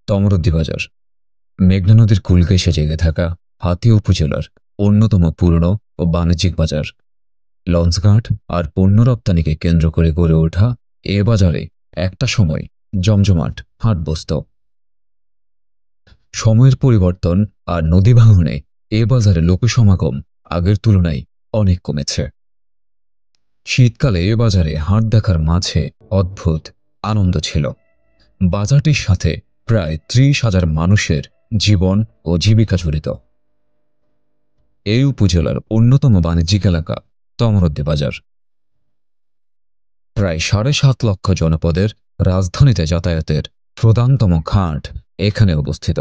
তমরুদ্দি বাজার মেঘনা নদীর কূল ঘেঁষে জেগে থাকা হাতিয়া উপজেলার অন্যতম পুরনো ও বাণিজ্যিক বাজার। লঞ্চঘাট আর পণ্য রপ্তানিকে কেন্দ্র করে গড়ে ওঠা এ বাজারে একটা সময় জমজমাট হাট বসত। সময়ের পরিবর্তন আর নদী ভাঙনে এ বাজারে লোকসমাগম আগের তুলনায় অনেক কমেছে। শীতকালে এ বাজারে হাট দেখার মাঝে অদ্ভুত আনন্দ ছিল। বাজারটির সাথে প্রায় ৩০,০০০ মানুষের জীবন ও জীবিকা জড়িত। এই উপজেলার অন্যতম বাণিজ্যিক এলাকা তমরুদ্দি বাজার। প্রায় ৭.৫ লক্ষ জনপদের রাজধানীতে যাতায়াতের প্রধানতম ঘাট এখানে অবস্থিত।